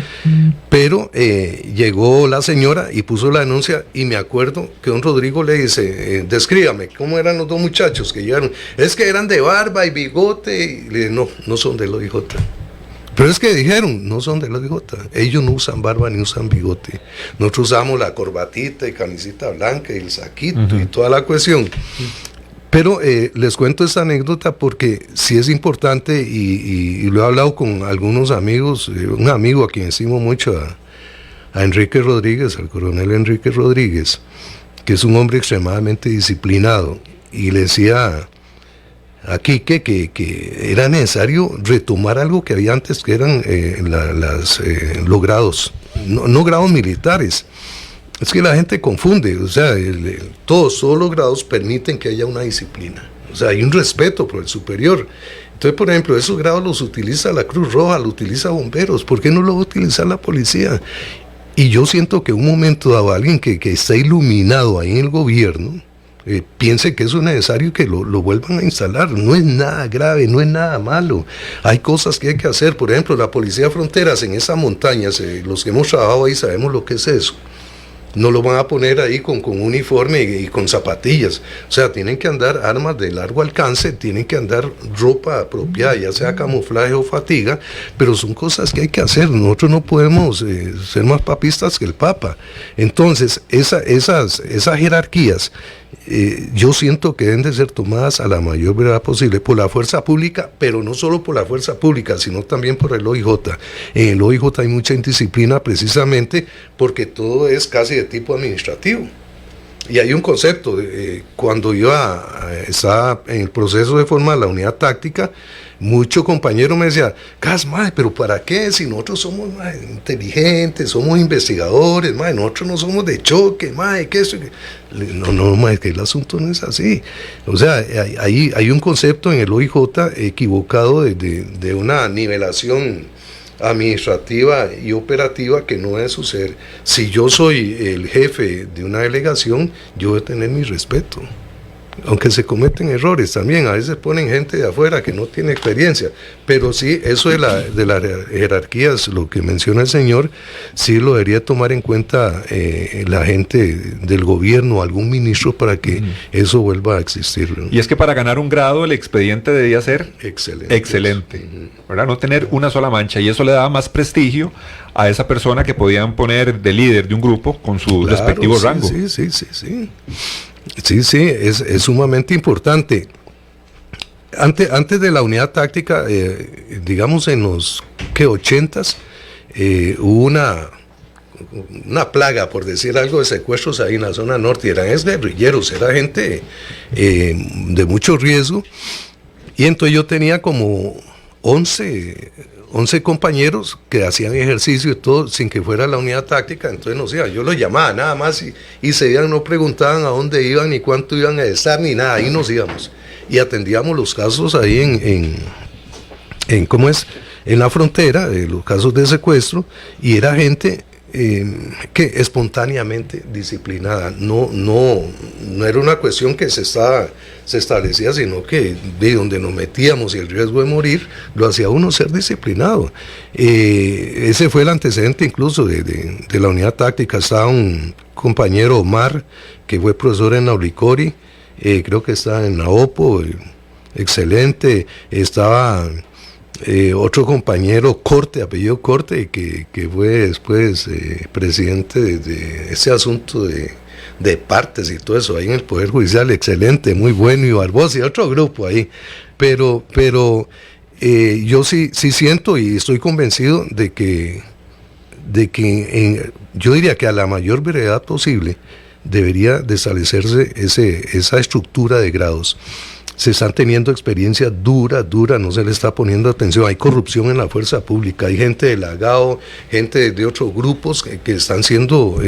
Pero llegó la señora y puso la denuncia, y me acuerdo que don Rodrigo le dice, descríbame, ¿cómo eran los 2 muchachos que llegaron? Es que eran de barba y bigote, y le dije, no son del OIJ. Pero es que dijeron, no son del OIJ, ellos no usan barba ni usan bigote. Nosotros usamos la corbatita y camisita blanca y el saquito y toda la cuestión. Pero les cuento esta anécdota porque sí es importante y lo he hablado con algunos amigos, un amigo a quien estimo mucho, a Enrique Rodríguez, al coronel Enrique Rodríguez, que es un hombre extremadamente disciplinado, y le decía aquí que era necesario retomar algo que había antes, que eran los grados, no grados militares. Es que la gente confunde, o sea, todos los grados permiten que haya una disciplina, o sea, hay un respeto por el superior. Entonces, por ejemplo, esos grados los utiliza la Cruz Roja, los utiliza bomberos, ¿por qué no los va a utilizar la policía? Y yo siento que un momento dado alguien que está iluminado ahí en el gobierno, piense que eso es necesario que lo vuelvan a instalar. No es nada grave, no es nada malo. Hay cosas que hay que hacer. Por ejemplo, la policía de fronteras en esas montañas, los que hemos trabajado ahí sabemos lo que es eso. No lo van a poner ahí con uniforme y con zapatillas. O sea, tienen que andar armas de largo alcance, tienen que andar ropa apropiada, ya sea camuflaje o fatiga, pero son cosas que hay que hacer. Nosotros no podemos ser más papistas que el Papa. Entonces, esas jerarquías, yo siento que deben de ser tomadas a la mayor brevedad posible por la fuerza pública, pero no solo por la fuerza pública, sino también por el OIJ. En el OIJ hay mucha indisciplina precisamente porque todo es casi de tipo administrativo. Y hay un concepto, cuando yo estaba en el proceso de formar la unidad táctica, muchos compañeros me decían, mae, pero ¿para qué? Si nosotros somos inteligentes, somos investigadores, mae, nosotros no somos de choque, mae, que eso. No, mae, que el asunto no es así. O sea, hay un concepto en el OIJ equivocado de una nivelación administrativa y operativa que no debe suceder. Si yo soy el jefe de una delegación, yo voy a tener mi respeto. Aunque se cometen errores también, a veces ponen gente de afuera que no tiene experiencia, pero sí, eso de las jerarquías, lo que menciona el señor, sí lo debería tomar en cuenta la gente del gobierno, algún ministro, para que eso vuelva a existir, ¿no? Y es que para ganar un grado el expediente debía ser excelente, ¿verdad? No tener una sola mancha, y eso le daba más prestigio a esa persona que podían poner de líder de un grupo con su respectivo rango. Sí, es sumamente importante. Antes de la unidad táctica, digamos en los 80s, hubo una plaga, por decir algo, de secuestros ahí en la zona norte. Eran guerrilleros, era gente de mucho riesgo. Y entonces yo tenía como 11 compañeros que hacían ejercicio y todo sin que fuera la unidad táctica. Entonces no sé, yo los llamaba nada más y se iban, no preguntaban a dónde iban ni cuánto iban a estar ni nada, ahí nos íbamos y atendíamos los casos ahí en ¿cómo es? En la frontera, los casos de secuestro, y era gente que espontáneamente disciplinada, no era una cuestión que se establecía, sino que de donde nos metíamos y el riesgo de morir lo hacía uno ser disciplinado. Ese fue el antecedente incluso de la unidad táctica. Estaba un compañero, Omar, que fue profesor en Naulicori, creo que está en la OPO, excelente. Estaba otro compañero, Corte, apellido Corte, que fue después presidente de ese asunto de partes y todo eso ahí en el Poder Judicial, excelente, muy bueno, y Barbosa y otro grupo ahí, pero yo sí siento y estoy convencido de que yo diría que a la mayor brevedad posible debería de establecerse esa estructura de grados. Se están teniendo experiencias duras, no se le está poniendo atención, hay corrupción en la fuerza pública, hay gente de la GAO, gente de otros grupos que están siendo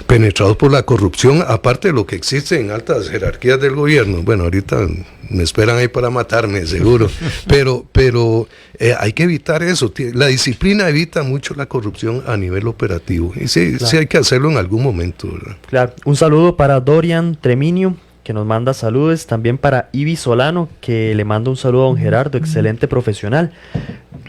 penetrados por la corrupción, aparte de lo que existe en altas jerarquías del gobierno. Bueno, ahorita me esperan ahí para matarme, seguro, pero hay que evitar eso. La disciplina evita mucho la corrupción a nivel operativo, y sí, claro, sí hay que hacerlo en algún momento, ¿verdad? Claro, un saludo para Dorian Treminio, que nos manda saludos, también para Ibi Solano, que le manda un saludo a don Gerardo, excelente profesional.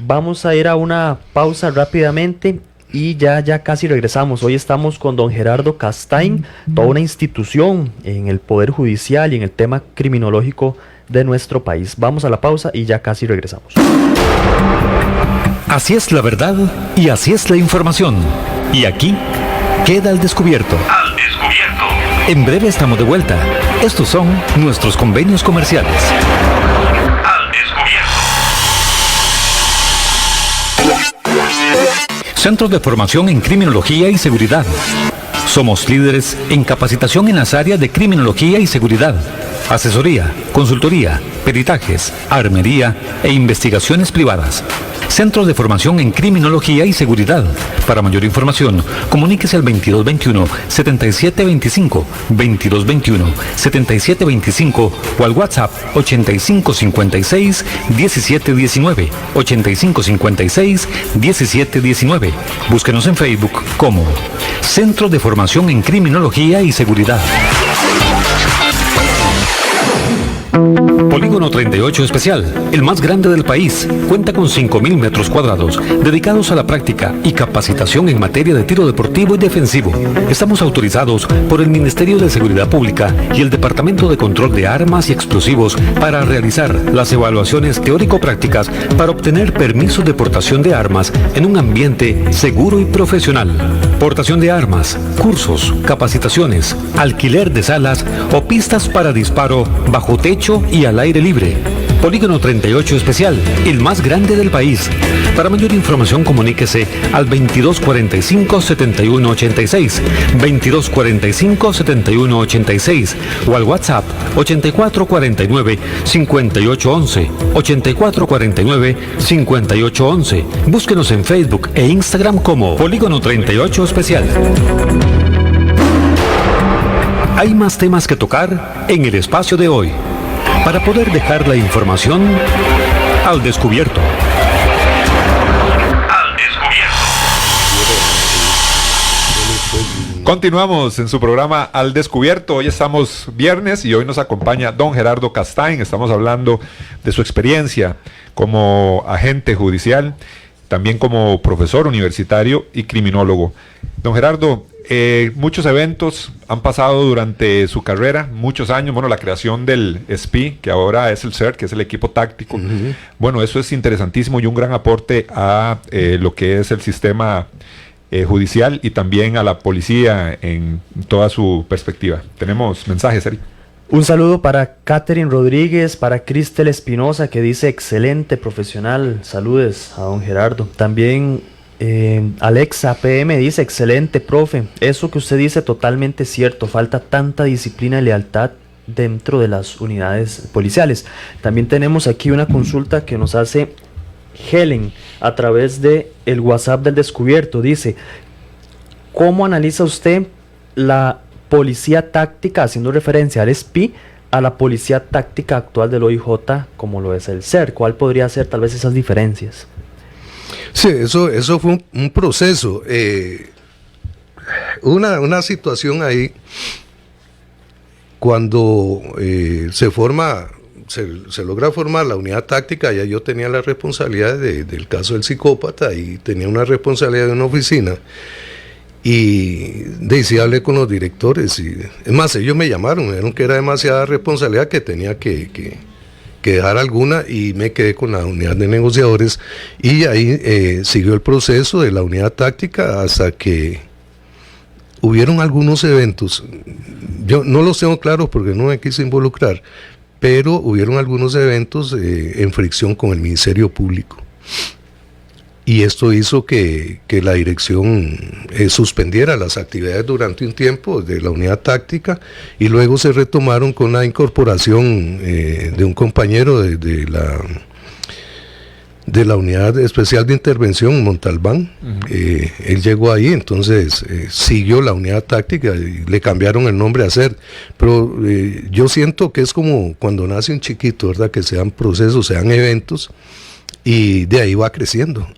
Vamos a ir a una pausa rápidamente y ya casi regresamos. Hoy estamos con don Gerardo Castain, toda una institución en el Poder Judicial y en el tema criminológico de nuestro país. Vamos a la pausa y ya casi regresamos. Así es la verdad y así es la información. Y aquí queda al descubierto. Al descubierto. En breve estamos de vuelta. Estos son nuestros convenios comerciales. Al descubierto. Centros de formación en criminología y seguridad. Somos líderes en capacitación en las áreas de criminología y seguridad, asesoría, consultoría, peritajes, armería e investigaciones privadas. Centros de formación en criminología y seguridad. Para mayor información, comuníquese al 2221-7725, 2221-7725 o al WhatsApp 8556-1719, 8556-1719. Búsquenos en Facebook como Centro de Formación en Criminología y Seguridad. Polígono 38 Especial, el más grande del país, cuenta con 5.000 metros cuadrados dedicados a la práctica y capacitación en materia de tiro deportivo y defensivo. Estamos autorizados por el Ministerio de Seguridad Pública y el Departamento de Control de Armas y Explosivos para realizar las evaluaciones teórico-prácticas para obtener permisos de portación de armas en un ambiente seguro y profesional. Portación de armas, cursos, capacitaciones, alquiler de salas o pistas para disparo bajo techo y al aire libre. Polígono 38 Especial, el más grande del país. Para mayor información comuníquese al 2245-7186, 2245-7186 o al WhatsApp 8449-5811, 8449-5811. Búsquenos en Facebook e Instagram como Polígono 38 Especial. Hay más temas que tocar en el espacio de hoy, para poder dejar la información al descubierto. Continuamos en su programa Al Descubierto. Hoy estamos viernes y hoy nos acompaña don Gerardo Castain. Estamos hablando de su experiencia como agente judicial, también como profesor universitario y criminólogo. Don Gerardo, muchos eventos han pasado durante su carrera, muchos años. Bueno, la creación del SPI, que ahora es el CERT, que es el equipo táctico. Bueno, eso es interesantísimo y un gran aporte a lo que es el sistema judicial y también a la policía en toda su perspectiva. Tenemos mensajes, Eric. Un saludo para Catherine Rodríguez, para Cristel Espinosa, que dice excelente profesional. Saludes a don Gerardo. También Alexa PM dice excelente, profe. Eso que usted dice totalmente cierto. Falta tanta disciplina y lealtad dentro de las unidades policiales. También tenemos aquí una consulta que nos hace Helen a través de el WhatsApp del Descubierto. Dice: ¿cómo analiza usted la policía táctica, haciendo referencia al SPI, a la policía táctica actual del OIJ como lo es el CER? ¿Cuál podría ser tal vez esas diferencias? Sí, eso fue un proceso, una situación ahí cuando se logra formar la unidad táctica. Ya yo tenía la responsabilidad del caso del psicópata y tenía una responsabilidad de una oficina. Y sí hablé con los directores, y es más, ellos me llamaron, me dijeron que era demasiada responsabilidad, que tenía que dejar alguna, y me quedé con la unidad de negociadores, y ahí siguió el proceso de la unidad táctica hasta que hubieron algunos eventos. Yo no los tengo claros porque no me quise involucrar, pero hubieron algunos eventos en fricción con el Ministerio Público. Y esto hizo que la dirección suspendiera las actividades durante un tiempo de la unidad táctica, y luego se retomaron con la incorporación de un compañero de la unidad especial de intervención, Montalbán. Él llegó ahí, entonces siguió la unidad táctica y le cambiaron el nombre a CERT. Pero yo siento que es como cuando nace un chiquito, ¿verdad? Que se dan procesos, se dan eventos, y de ahí va creciendo,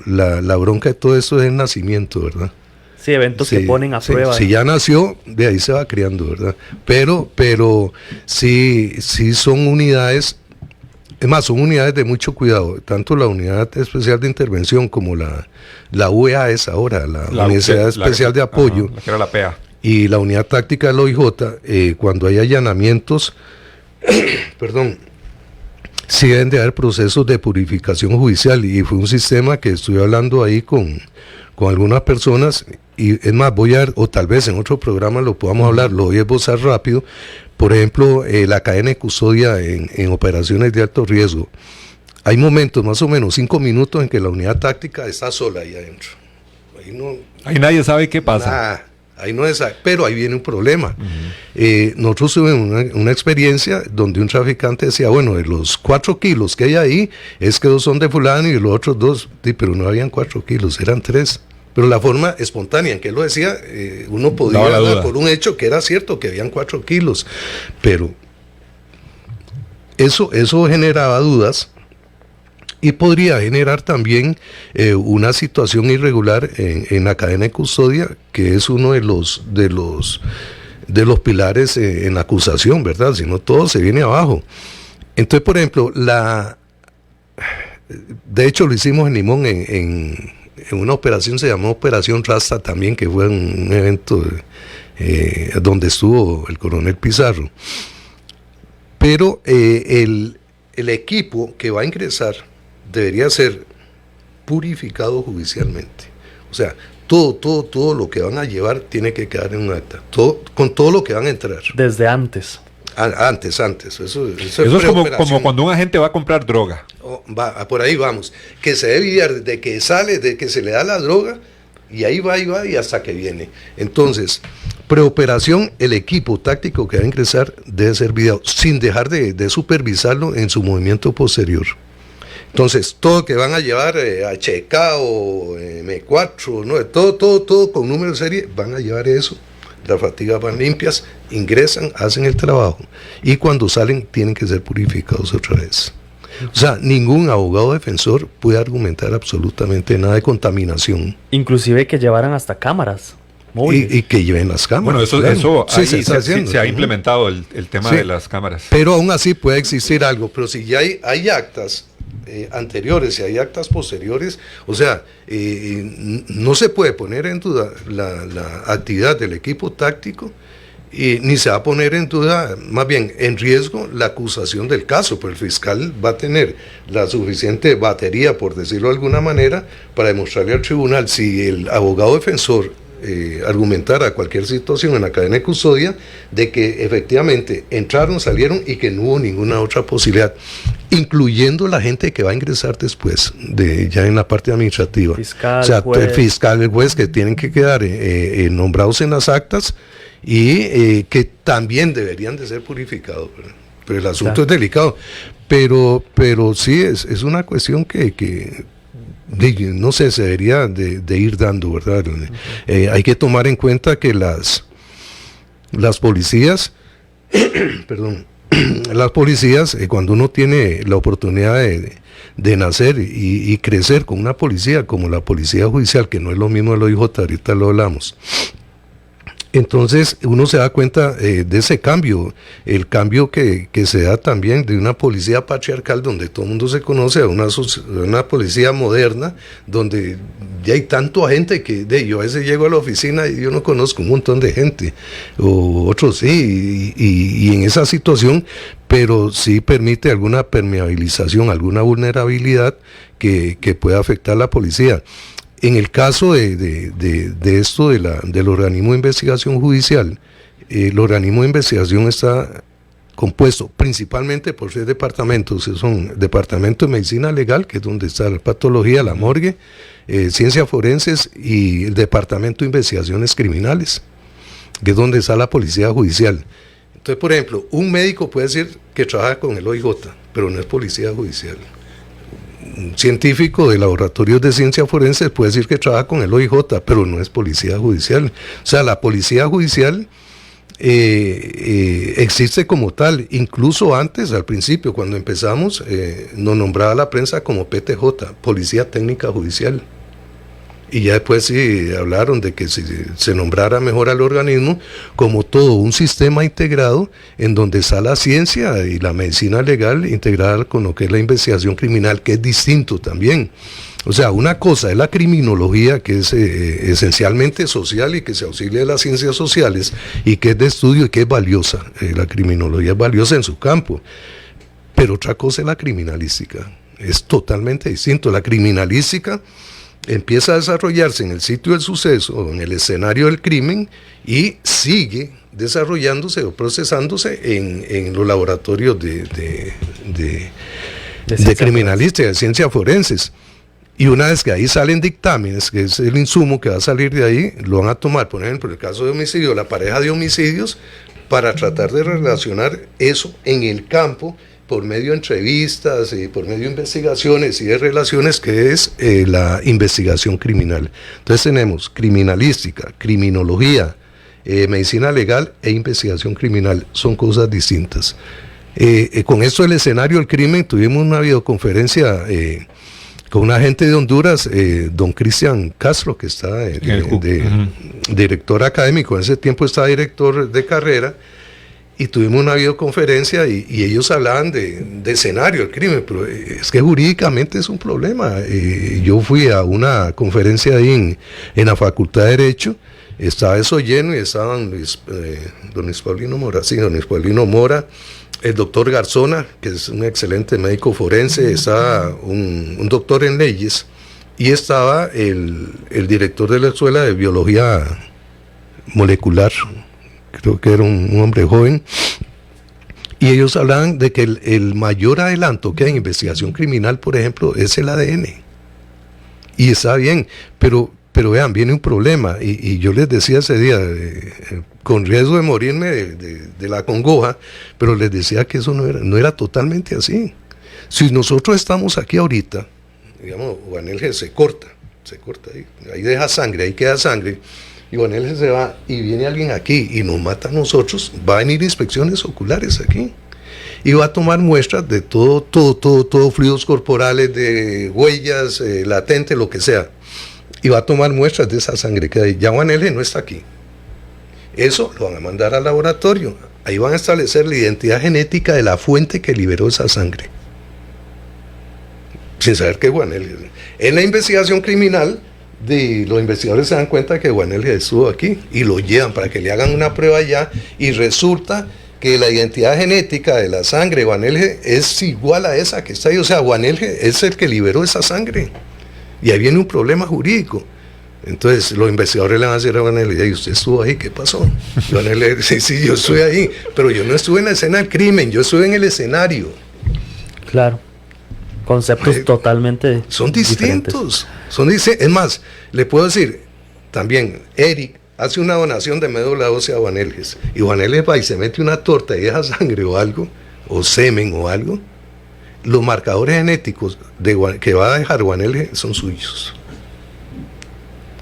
La bronca de todo esto es el nacimiento, ¿verdad? Sí, eventos que ponen a prueba. Si ya nació, de ahí se va criando, ¿verdad? Pero sí son unidades, es más, son unidades de mucho cuidado. Tanto la unidad especial de intervención como la UEA es ahora, la Unidad Especial de Apoyo, la que era la PEA, y la unidad táctica del OIJ, cuando hay allanamientos, sí deben de haber procesos de purificación judicial, y fue un sistema que estuve hablando ahí con algunas personas, y es más, o tal vez en otro programa lo podamos hablar, lo voy a esbozar rápido. Por ejemplo, la cadena de custodia en operaciones de alto riesgo. Hay momentos, más o menos 5 minutos, en que la unidad táctica está sola ahí adentro. Ahí nadie sabe qué pasa. Ahí no es, pero ahí viene un problema. Nosotros tuvimos una experiencia donde un traficante decía, bueno, de los 4 kilos que hay ahí, es que 2 son de fulano y los otros 2, pero no habían 4 kilos, eran 3. Pero la forma espontánea en que él lo decía, uno podía dar por un hecho que era cierto, que habían 4 kilos. Pero eso generaba dudas, y podría generar también una situación irregular en la cadena de custodia, que es uno de los pilares en la acusación, ¿verdad? Si no, todo se viene abajo. Entonces, por ejemplo, de hecho lo hicimos en Limón en una operación, se llamó Operación Rasta también, que fue un evento donde estuvo el coronel Pizarro. Pero el equipo que va a ingresar debería ser purificado judicialmente. O sea, todo lo que van a llevar tiene que quedar en un acta, con todo lo que van a entrar. Desde antes. Antes. Eso es como cuando un agente va a comprar droga. Por ahí vamos. Que se debe guiar desde que sale, de que se le da la droga, y ahí va y hasta que viene. Entonces, preoperación, el equipo táctico que va a ingresar debe ser videado, sin dejar de supervisarlo en su movimiento posterior. Entonces, todo que van a llevar HK o M4, ¿no? todo con número de serie, van a llevar eso. Las fatigas van limpias, ingresan, hacen el trabajo. Y cuando salen, tienen que ser purificados otra vez. O sea, ningún abogado defensor puede argumentar absolutamente nada de contaminación. Inclusive que llevaran hasta cámaras móviles. Y que lleven las cámaras. Bueno, eso sí, ahí se ha implementado el tema de las cámaras. Pero aún así puede existir algo. Pero si ya hay actas anteriores y hay actas posteriores, o sea, no se puede poner en duda la actividad del equipo táctico, ni se va a poner en duda, más bien en riesgo, la acusación del caso, pues el fiscal va a tener la suficiente batería, por decirlo de alguna manera, para demostrarle al tribunal si el abogado defensor argumentara cualquier situación en la cadena de custodia de que efectivamente entraron, salieron y que no hubo ninguna otra posibilidad, incluyendo la gente que va a ingresar después, ya en la parte administrativa. Fiscal, o sea, juez. El fiscal, el juez, que tienen que quedar nombrados en las actas y que también deberían de ser purificados. Pero el asunto es delicado. Pero sí, es una cuestión que no sé, se debería de ir dando, ¿verdad? Hay que tomar en cuenta que las policías, perdón, las policías, cuando uno tiene la oportunidad de nacer y crecer con una policía como la policía judicial, que no es lo mismo de lo OIJ, ahorita lo hablamos, entonces uno se da cuenta de ese cambio, el cambio que se da también de una policía patriarcal donde todo el mundo se conoce a una policía moderna donde ya hay tanto agente que yo a veces llego a la oficina y yo no conozco un montón de gente, o otros sí, y en esa situación, pero sí permite alguna permeabilización, alguna vulnerabilidad que pueda afectar a la policía. En el caso de esto del organismo de investigación judicial, el organismo de investigación está compuesto principalmente por 3 departamentos, que son Departamento de Medicina Legal, que es donde está la patología, la morgue, Ciencias Forenses, y el Departamento de Investigaciones Criminales, que es donde está la Policía Judicial. Entonces, por ejemplo, un médico puede decir que trabaja con el OIJ, pero no es Policía Judicial. Un científico de laboratorios de ciencias forenses puede decir que trabaja con el OIJ, pero no es policía judicial. O sea, la policía judicial existe como tal. Incluso antes, al principio, cuando empezamos, nos nombraba la prensa como PTJ, Policía Técnica Judicial. Y ya después sí hablaron de que se nombrara mejor al organismo como todo un sistema integrado en donde está la ciencia y la medicina legal integrada con lo que es la investigación criminal, que es distinto también. O sea, una cosa es la criminología, que es esencialmente social y que se auxilia de las ciencias sociales y que es de estudio y que es valiosa. La criminología es valiosa en su campo. Pero otra cosa es la criminalística. Es totalmente distinto. La criminalística empieza a desarrollarse en el sitio del suceso o en el escenario del crimen y sigue desarrollándose o procesándose en los laboratorios de criminalística, de ciencias forenses. Y una vez que ahí salen dictámenes, que es el insumo que va a salir de ahí, lo van a tomar, por ejemplo, en el caso de homicidio, la pareja de homicidios, para tratar de relacionar eso en el campo por medio de entrevistas y por medio de investigaciones y de relaciones, que es la investigación criminal. Entonces tenemos criminalística, criminología, medicina legal e investigación criminal. Son cosas distintas. Con esto del escenario del crimen, tuvimos una videoconferencia con un agente de Honduras, don Cristian Castro, que está director académico, en ese tiempo estaba director de carrera, y tuvimos una videoconferencia y ellos hablaban de escenario del crimen, pero es que jurídicamente es un problema. Yo fui a una conferencia ahí en la Facultad de Derecho, estaba eso lleno y estaban don Luis Paulino Mora, el doctor Garzona, que es un excelente médico forense, estaba un doctor en leyes, y estaba el director de la Escuela de Biología Molecular, creo que era un hombre joven, Y ellos hablan de que el mayor adelanto que hay en investigación criminal, por ejemplo, es el ADN. Y está bien, pero vean, viene un problema. Y yo les decía ese día, con riesgo de morirme de la congoja, pero les decía que eso no era totalmente así. Si nosotros estamos aquí ahorita, digamos, Juan Elge se corta ahí deja sangre, ahí queda sangre, y Juan Elge se va y viene alguien aquí y nos mata a nosotros, va a venir inspecciones oculares aquí y va a tomar muestras de todo fluidos corporales, de huellas latentes, lo que sea, y va a tomar muestras de esa sangre que hay. Ya Juan Elge no está aquí, eso lo van a mandar al laboratorio, ahí van a establecer la identidad genética de la fuente que liberó esa sangre, sin saber que Juan Elge. En la investigación criminal, los investigadores se dan cuenta que Juan Elge estuvo aquí y lo llevan para que le hagan una prueba allá, y resulta que la identidad genética de la sangre de Juan Elge es igual a esa que está ahí. O sea, Juan Elge es el que liberó esa sangre. Y ahí viene un problema jurídico. Entonces los investigadores le van a decir a Juan Elge: ¿y usted estuvo ahí? ¿Qué pasó? Y Juan Elge: sí, yo estuve ahí, pero yo no estuve en la escena del crimen, yo estuve en el escenario. Claro. Conceptos totalmente son distintos. Es más, le puedo decir también, Eric hace una donación de médula ósea a Juan Elge, y Juan Elge va y se mete una torta y deja sangre o algo, o semen o algo, los marcadores genéticos que va a dejar Juan Elge son suyos.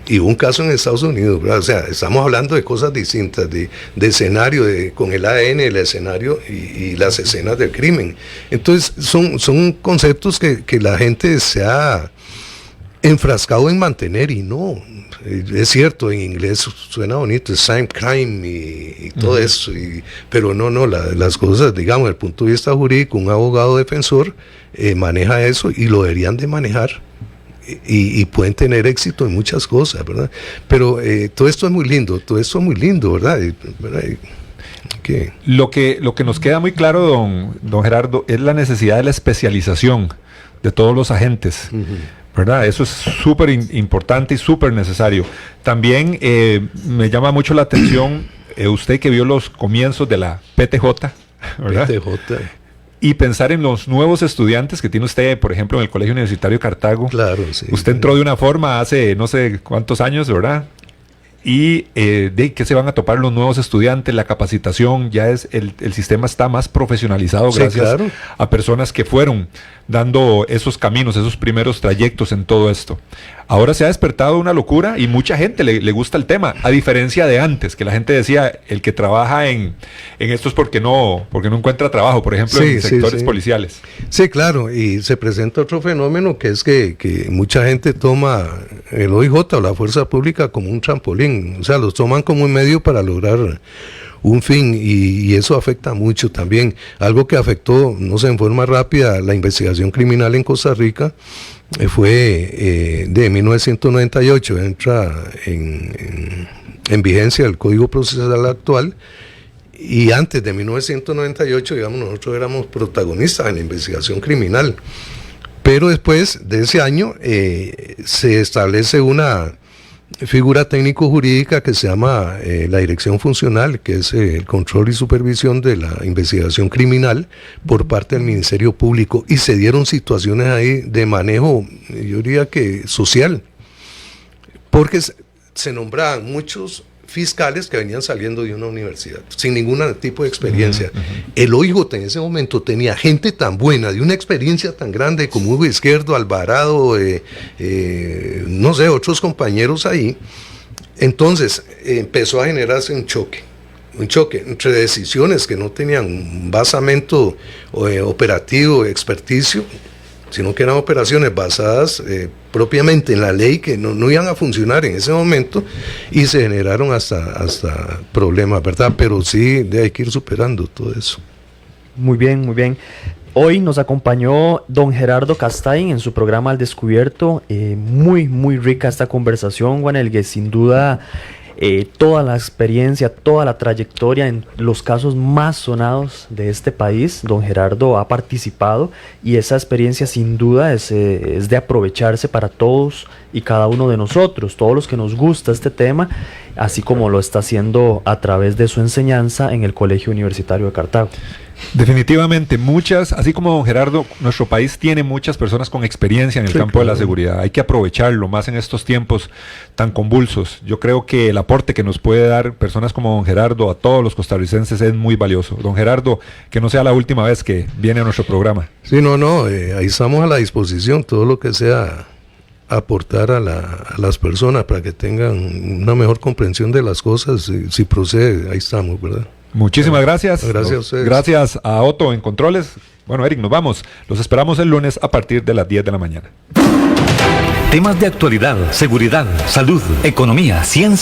Y hubo un caso en Estados Unidos, ¿verdad? O sea, estamos hablando de cosas distintas, de escenario, con el ADN, el escenario y las escenas del crimen. Entonces, son conceptos que la gente se ha enfrascado en mantener, y no. Es cierto, en inglés suena bonito, es crime y todo eso, pero no, las cosas, digamos, desde el punto de vista jurídico, un abogado defensor maneja eso y lo deberían de manejar. Y pueden tener éxito en muchas cosas, ¿verdad? Pero todo esto es muy lindo, ¿verdad? ¿Qué? Lo que nos queda muy claro, don Gerardo, es la necesidad de la especialización de todos los agentes, ¿verdad? Eso es súper importante y súper necesario. También me llama mucho la atención usted que vio los comienzos de la PTJ, ¿verdad? PTJ. Y pensar en los nuevos estudiantes que tiene usted, por ejemplo, en el Colegio Universitario de Cartago. Claro, sí. Usted entró de una forma hace no sé cuántos años, ¿verdad? Y de qué se van a topar los nuevos estudiantes, la capacitación, ya es el sistema está más profesionalizado, gracias, sí, claro, a personas que fueron dando esos caminos, esos primeros trayectos en todo esto. Ahora se ha despertado una locura y mucha gente le gusta el tema, a diferencia de antes, que la gente decía, el que trabaja en esto es porque no encuentra trabajo, por ejemplo, en sectores policiales. Sí, claro, y se presenta otro fenómeno que es que mucha gente toma el OIJ o la fuerza pública como un trampolín, o sea, los toman como un medio para lograr un fin, y eso afecta mucho también. Algo que afectó, no sé, en forma rápida, la investigación criminal en Costa Rica fue de 1998, entra en vigencia el Código Procesal actual, y antes de 1998, digamos, nosotros éramos protagonistas en la investigación criminal, pero después de ese año se establece una figura técnico-jurídica que se llama la dirección funcional, que es el control y supervisión de la investigación criminal por parte del Ministerio Público, y se dieron situaciones ahí de manejo, yo diría que social, porque se nombraban muchos fiscales que venían saliendo de una universidad sin ningún tipo de experiencia. El OIJ en ese momento tenía gente tan buena, de una experiencia tan grande como Hugo Izquierdo, Alvarado, no sé, otros compañeros ahí. Entonces empezó a generarse un choque entre decisiones que no tenían un basamento operativo, experticio, sino que eran operaciones basadas propiamente en la ley, que no iban a funcionar en ese momento, y se generaron hasta problemas, ¿verdad? Pero sí, hay que ir superando todo eso. Muy bien, muy bien. Hoy nos acompañó don Gerardo Castaing en su programa Al Descubierto. Muy, muy rica esta conversación, Juan Elge, sin duda. Toda la experiencia, toda la trayectoria en los casos más sonados de este país, don Gerardo ha participado, y esa experiencia sin duda es de aprovecharse para todos y cada uno de nosotros, todos los que nos gusta este tema, así como lo está haciendo a través de su enseñanza en el Colegio Universitario de Cartago. Definitivamente, muchas, así como don Gerardo, nuestro país tiene muchas personas con experiencia en el campo de la seguridad. Hay que aprovecharlo más en estos tiempos tan convulsos. Yo creo que el aporte que nos puede dar personas como don Gerardo a todos los costarricenses es muy valioso. Don Gerardo, que no sea la última vez que viene a nuestro programa. Sí, ahí estamos a la disposición, todo lo que sea aportar a las personas para que tengan una mejor comprensión de las cosas, si procede, ahí estamos, ¿verdad? Muchísimas gracias. Gracias a ustedes. Gracias a Otto en Controles. Bueno, Eric, nos vamos. Los esperamos el lunes a partir de las 10 de la mañana. Temas de actualidad, seguridad, salud, economía, ciencia